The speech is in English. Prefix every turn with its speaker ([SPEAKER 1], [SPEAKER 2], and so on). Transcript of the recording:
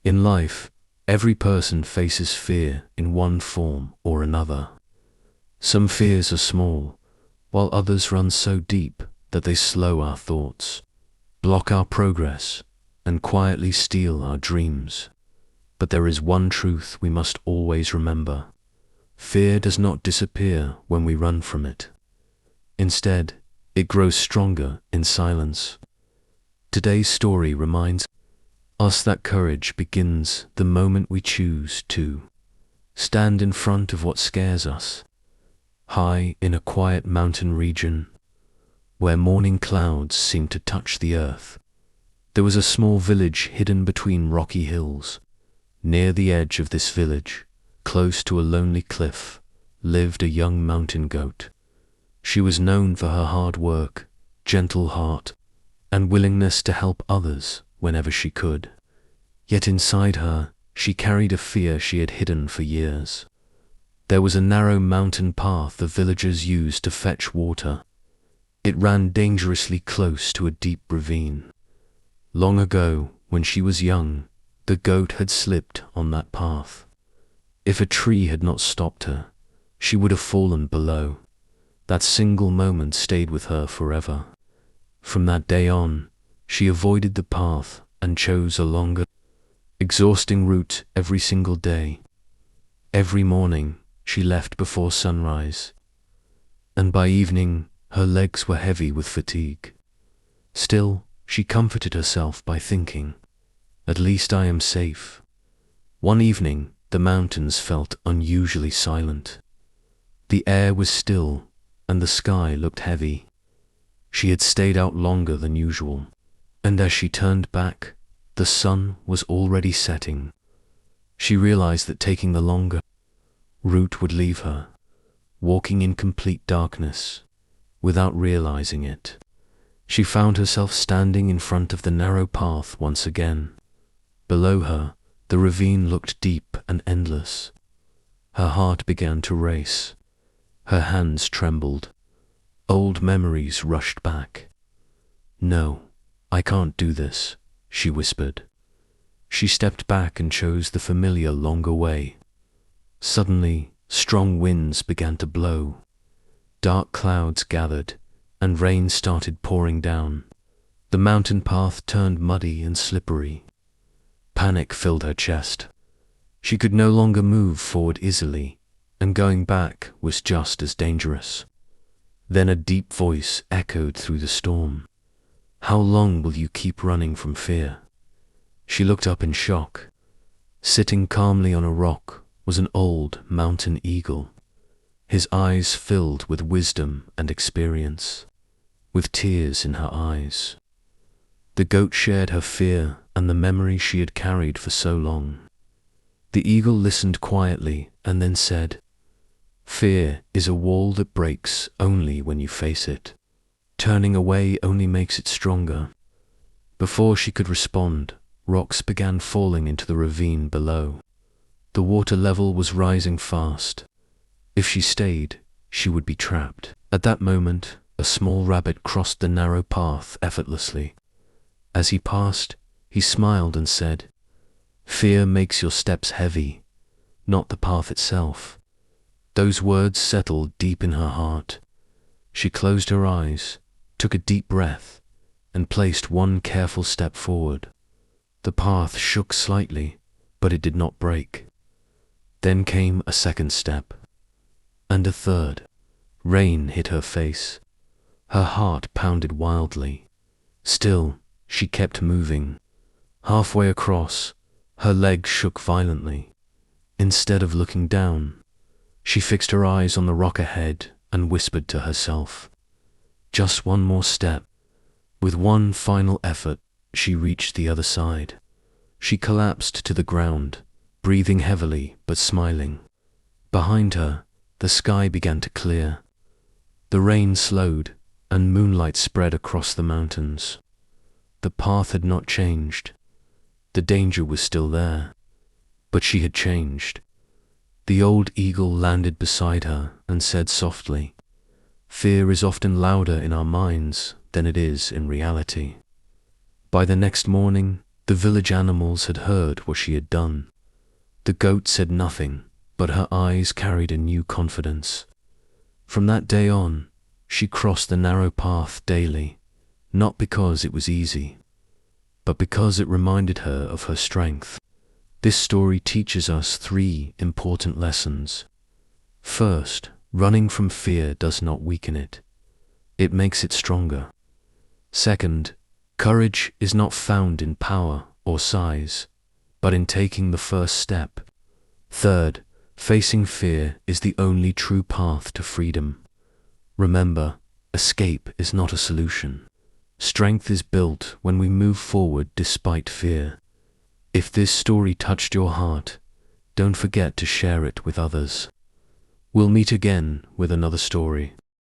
[SPEAKER 1] In life, every person faces fear in one form or another. Some fears are small, while others run so deep that they slow our thoughts, block our progress, and quietly steal our dreams. But there is one truth we must always remember. Fear does not disappear when we run from it. Instead, it grows stronger in silence. Today's story reminds us that courage begins the moment we choose to stand in front of what scares us. High in a quiet mountain region, where morning clouds seemed to touch the earth, there was a small village hidden between rocky hills. Near the edge of this village, close to a lonely cliff, lived a young mountain goat. She was known for her hard work, gentle heart, and willingness to help others whenever she could. Yet inside her, she carried a fear she had hidden for years. There was a narrow mountain path the villagers used to fetch water. It ran dangerously close to a deep ravine. Long ago, when she was young, the goat had slipped on that path. If a tree had not stopped her, she would have fallen below. That single moment stayed with her forever. From that day on, she avoided the path and chose a longer, exhausting route every single day. Every morning, she left before sunrise, and by evening, her legs were heavy with fatigue. Still, she comforted herself by thinking, "At least I am safe." One evening, the mountains felt unusually silent. The air was still, and the sky looked heavy. She had stayed out longer than usual, and as she turned back, the sun was already setting. She realized that taking the longer route would leave her, walking in complete darkness. Without realizing it, she found herself standing in front of the narrow path once again. Below her, the ravine looked deep and endless. Her heart began to race. Her hands trembled. Old memories rushed back. "No, I can't do this," she whispered. She stepped back and chose the familiar longer way. Suddenly, strong winds began to blow. Dark clouds gathered, and rain started pouring down. The mountain path turned muddy and slippery. Panic filled her chest. She could no longer move forward easily, and going back was just as dangerous. Then a deep voice echoed through the storm. "How long will you keep running from fear?" She looked up in shock. Sitting calmly on a rock was an old mountain eagle. His eyes filled with wisdom and experience, with tears in her eyes. The goat shared her fear and the memory she had carried for so long. The eagle listened quietly and then said, "Fear is a wall that breaks only when you face it. Turning away only makes it stronger." Before she could respond, rocks began falling into the ravine below. The water level was rising fast. If she stayed, she would be trapped. At that moment, a small rabbit crossed the narrow path effortlessly. As he passed, he smiled and said, "Fear makes your steps heavy, not the path itself." Those words settled deep in her heart. She closed her eyes, took a deep breath, and placed one careful step forward. The path shook slightly, but it did not break. Then came a second step, and a third. Rain hit her face. Her heart pounded wildly. Still, she kept moving. Halfway across, her legs shook violently. Instead of looking down, she fixed her eyes on the rock ahead and whispered to herself, "Just one more step." With one final effort, she reached the other side. She collapsed to the ground, breathing heavily but smiling. Behind her, the sky began to clear. The rain slowed, and moonlight spread across the mountains. The path had not changed. The danger was still there, but she had changed. The old eagle landed beside her and said softly, "Fear is often louder in our minds than it is in reality." By the next morning, The village animals had heard what she had done. The goat said nothing, but her eyes carried a new confidence. From that day on, she crossed the narrow path daily, not because it was easy, but because it reminded her of her strength. This story teaches us 3 important lessons. First, running from fear does not weaken it. It makes it stronger. Second, courage is not found in power or size, but in taking the first step. Third, facing fear is the only true path to freedom. Remember, escape is not a solution. Strength is built when we move forward despite fear. If this story touched your heart, don't forget to share it with others. We'll meet again with another story.